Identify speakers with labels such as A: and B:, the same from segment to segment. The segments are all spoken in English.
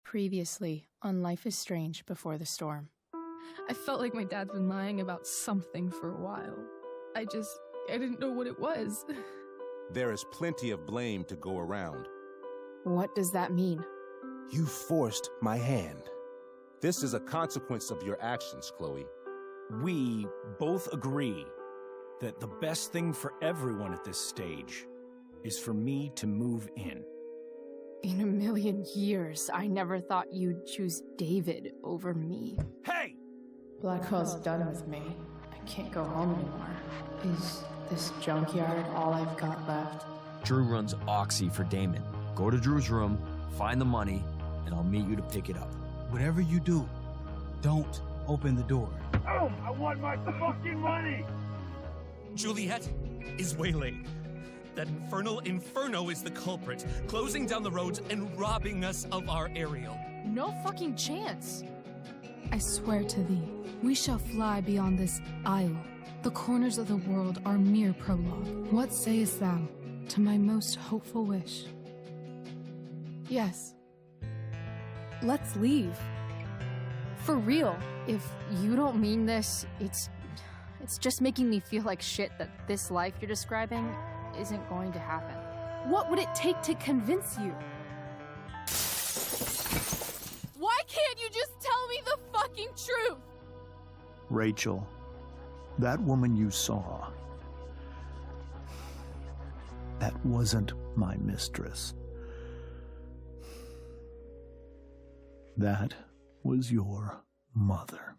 A: Previously on Life is Strange Before the Storm.
B: I felt like my dad's been lying about something for a while. I didn't know what it was.
C: There is plenty of blame to go around.
A: What does that mean?
C: You forced my hand. This is a consequence of your actions, Chloe.
D: We both agree that the best thing for everyone at this stage is for me to move in.
A: In a million years, I never thought you'd choose David over me.
D: Hey!
A: Blackwell's done with me. I can't go home anymore. Is this junkyard all I've got left?
E: Drew runs Oxy for Damon. Go to Drew's room, find the money, and I'll meet you to pick it up.
F: Whatever you do, don't open the door.
G: Oh, I want my fucking money!
H: Juliet is waylaid. That infernal Inferno is the culprit, closing down the roads and robbing us of our Ariel.
A: No fucking chance.
B: I swear to thee, we shall fly beyond this isle. The corners of the world are mere prologue. What sayest thou to my most hopeful wish?
A: Yes. Let's leave. For real. If you don't mean this, it's just making me feel like shit that this life you're describing isn't going to happen. What would it take to convince you?
B: Why can't you just tell me the fucking truth?
F: Rachel, that woman you saw, that wasn't my mistress. That was your mother.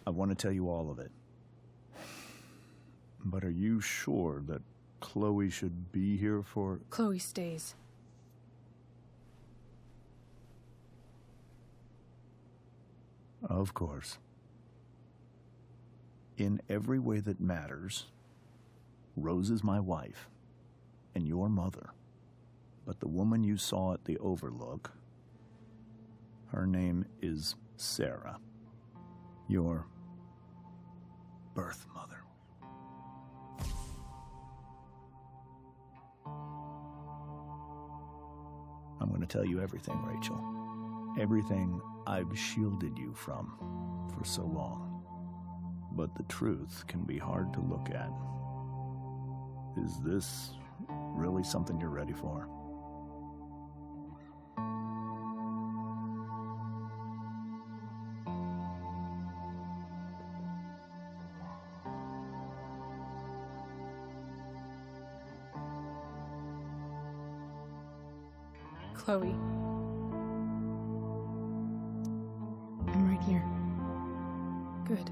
F: I want to tell you all of it. But are you sure that Chloe should be here for...
A: Chloe stays.
F: Of course. In every way that matters, Rose is my wife and your mother. But the woman you saw at the Overlook, her name is Sarah, your birth mother. I'm going to tell you everything, Rachel. Everything I've shielded you from for so long. But the truth can be hard to look at. Is this really something you're ready for?
A: Chloe. I'm right here. Good.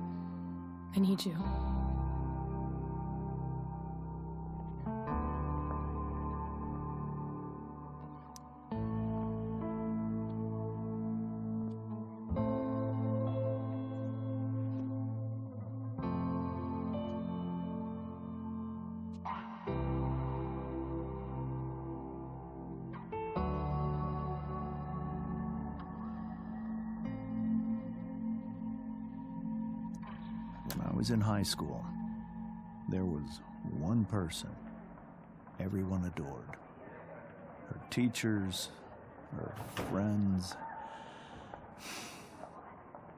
A: I need you.
F: When I was in high school, there was one person everyone adored. Her teachers, her friends.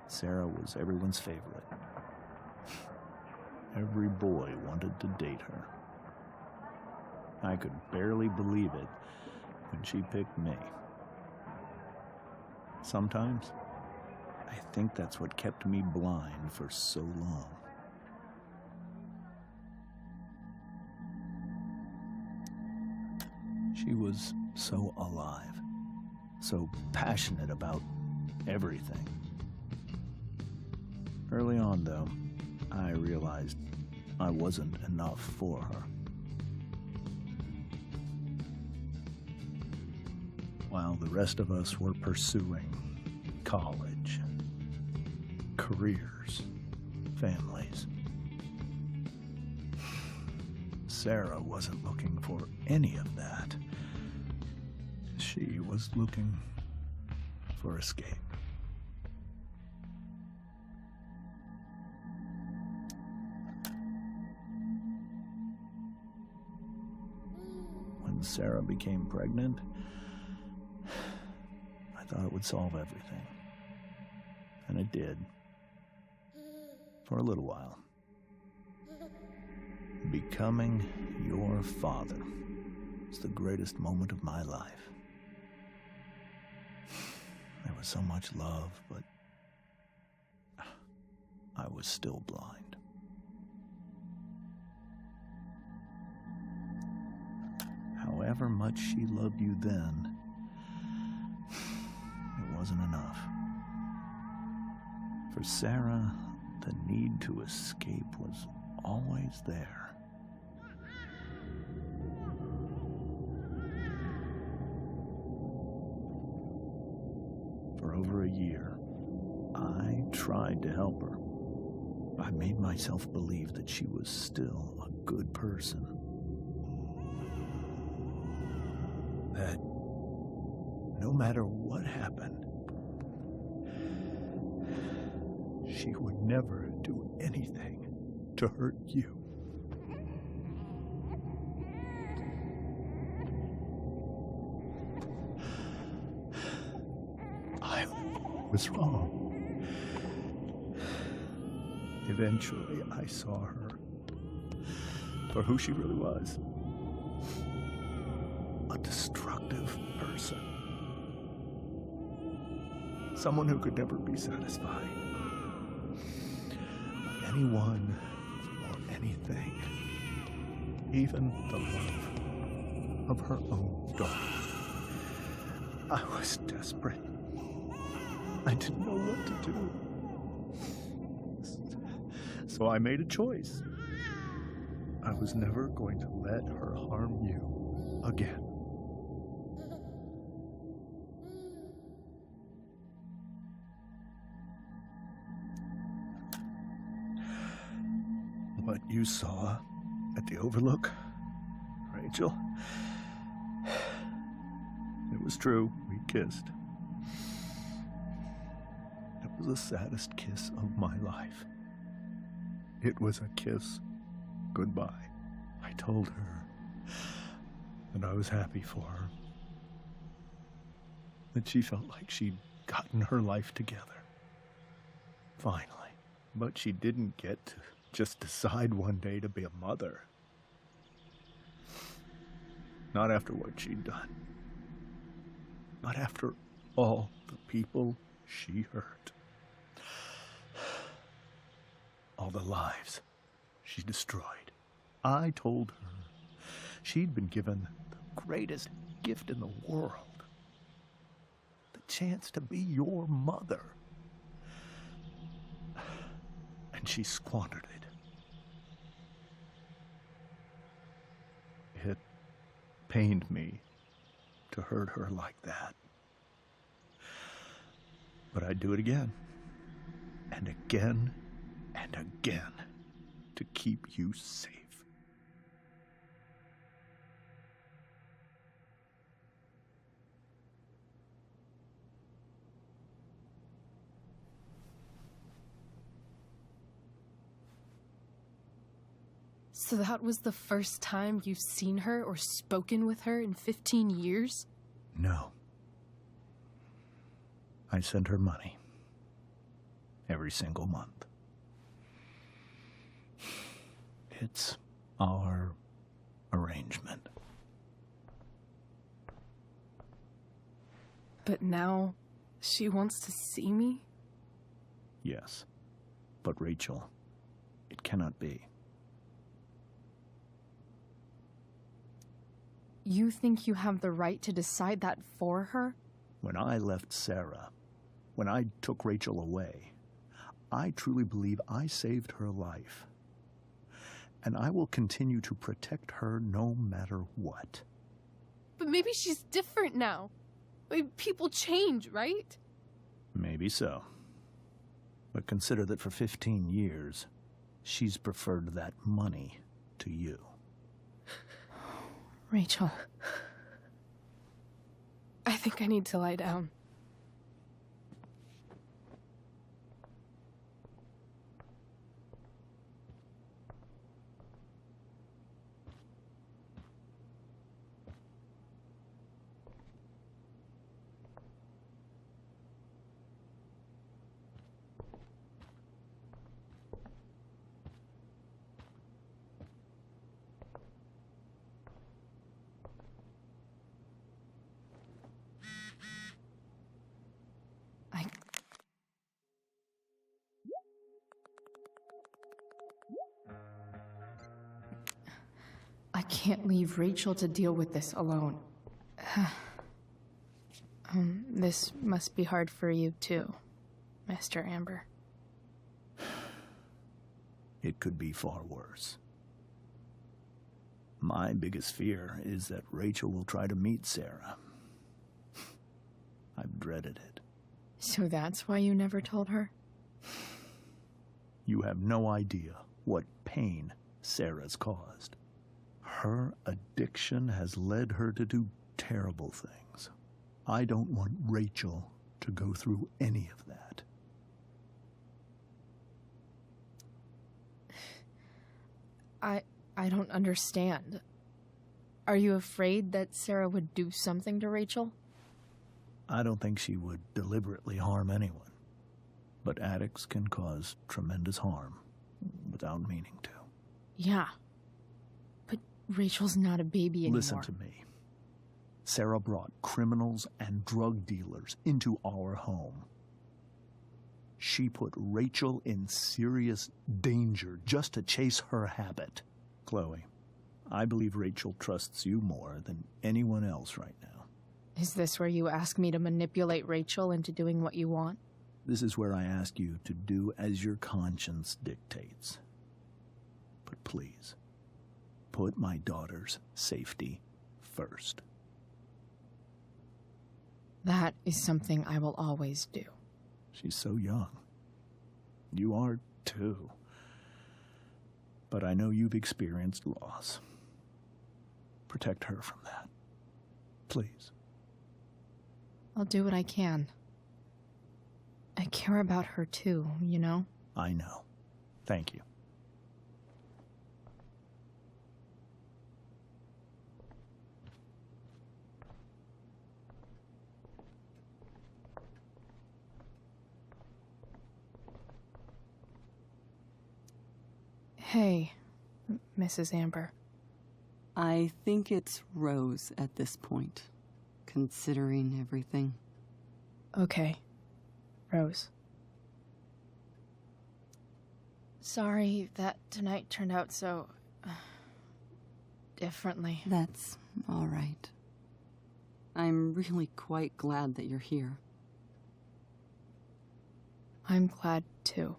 F: Sarah was everyone's favorite. Every boy wanted to date her. I could barely believe it when she picked me. Sometimes, I think that's what kept me blind for so long. She was so alive, so passionate about everything. Early on, though, I realized I wasn't enough for her. While the rest of us were pursuing college, careers, families, Sarah wasn't looking for any of that. She was looking for escape. When Sarah became pregnant, I thought it would solve everything. And it did. For a little while. Becoming your father is the greatest moment of my life. There was so much love, but I was still blind. However much she loved you then, it wasn't enough. For Sarah, the need to escape was always there. For over a year, I tried to help her. I made myself believe that she was still a good person. That no matter what happened, she would never do anything to hurt you. I was wrong. Eventually, I saw her for who she really was. A destructive person. Someone who could never be satisfied by anyone or anything. Even the love of her own daughter. I was desperate. I didn't know what to do. So I made a choice. I was never going to let her harm you again. What you saw at the Overlook, Rachel, it was true. We kissed. It was the saddest kiss of my life. It was a kiss goodbye. I told her that I was happy for her. That she felt like she'd gotten her life together. Finally. But she didn't get to just decide one day to be a mother. Not after what she'd done. Not after all the people she hurt. All the lives she destroyed. I told her she'd been given the greatest gift in the world. The chance to be your mother. And she squandered it. It pained me to hurt her like that. But I'd do it again. And again. And again, to keep you safe.
B: So that was the first time you've seen her or spoken with her in 15 years?
F: No. I sent her money. Every single month. It's our arrangement.
B: But now, she wants to see me?
F: Yes. But Rachel, it cannot be.
A: You think you have the right to decide that for her?
F: When I left Sarah, when I took Rachel away, I truly believe I saved her life. And I will continue to protect her no matter what.
B: But maybe she's different now. I mean, people change, right?
F: Maybe so. But consider that for 15 years, she's preferred that money to you.
B: Rachel. I think I need to lie down.
A: I can't leave Rachel to deal with this alone.
B: This must be hard for you too, Mr. Amber.
F: It could be far worse. My biggest fear is that Rachel will try to meet Sarah. I've dreaded it.
A: So that's why you never told her?
F: You have no idea what pain Sarah's caused. Her addiction has led her to do terrible things. I don't want Rachel to go through any of that.
A: I don't understand. Are you afraid that Sarah would do something to Rachel?
F: I don't think she would deliberately harm anyone. But addicts can cause tremendous harm without meaning to.
A: Yeah. But Rachel's not a baby anymore.
F: Listen to me. Sarah brought criminals and drug dealers into our home. She put Rachel in serious danger just to chase her habit. Chloe, I believe Rachel trusts you more than anyone else right now.
A: Is this where you ask me to manipulate Rachel into doing what you want?
F: This is where I ask you to do as your conscience dictates. But please, put my daughter's safety first.
A: That is something I will always do.
F: She's so young. You are too. But I know you've experienced loss. Protect her from that. Please.
A: I'll do what I can. I care about her too, you know?
F: I know. Thank you.
A: Hey, Mrs. Amber.
I: I think it's Rose at this point, considering everything.
A: Okay, Rose. Sorry that tonight turned out so... differently.
I: That's all right. I'm really quite glad that you're here.
A: I'm glad, too.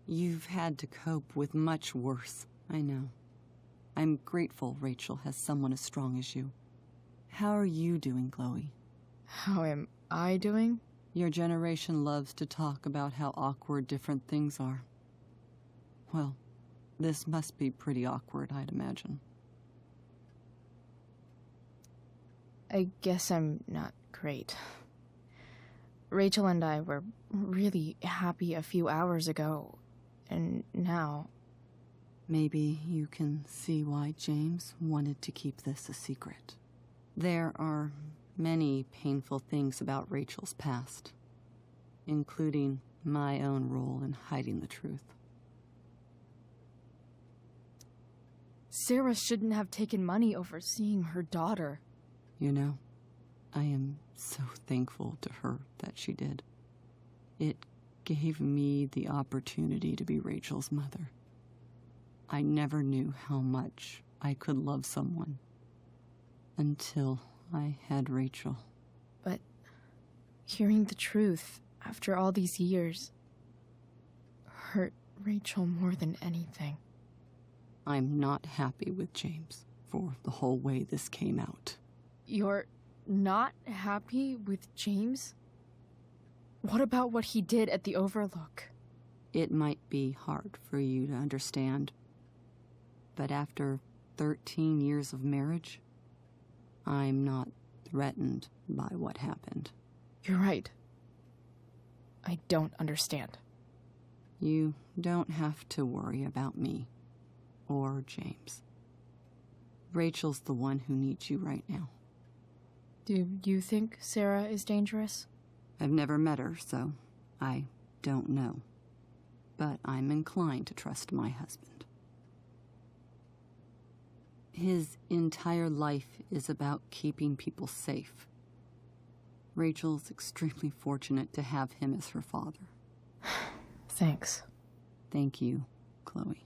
I: You've had to cope with much worse, I know. I'm grateful Rachel has someone as strong as you. How are you doing, Chloe?
A: How am I doing?
I: Your generation loves to talk about how awkward different things are. Well, this must be pretty awkward, I'd imagine.
A: I guess I'm not great. Rachel and I were really happy a few hours ago, and now...
I: Maybe you can see why James wanted to keep this a secret. There are many painful things about Rachel's past, including my own role in hiding the truth.
A: Sarah shouldn't have taken money over seeing her daughter.
I: You know, I am so thankful to her that she did. It gave me the opportunity to be Rachel's mother. I never knew how much I could love someone until I had Rachel.
A: But hearing the truth after all these years hurt Rachel more than anything.
I: I'm not happy with James for the whole way this came out.
A: You're not happy with James? What about what he did at the Overlook?
I: It might be hard for you to understand, but after 13 years of marriage, I'm not threatened by what happened.
A: You're right. I don't understand.
I: You don't have to worry about me or James. Rachel's the one who needs you right now.
A: Do you think Sarah is dangerous?
I: I've never met her, so I don't know. But I'm inclined to trust my husband. His entire life is about keeping people safe. Rachel's extremely fortunate to have him as her father.
A: Thanks.
I: Thank you, Chloe.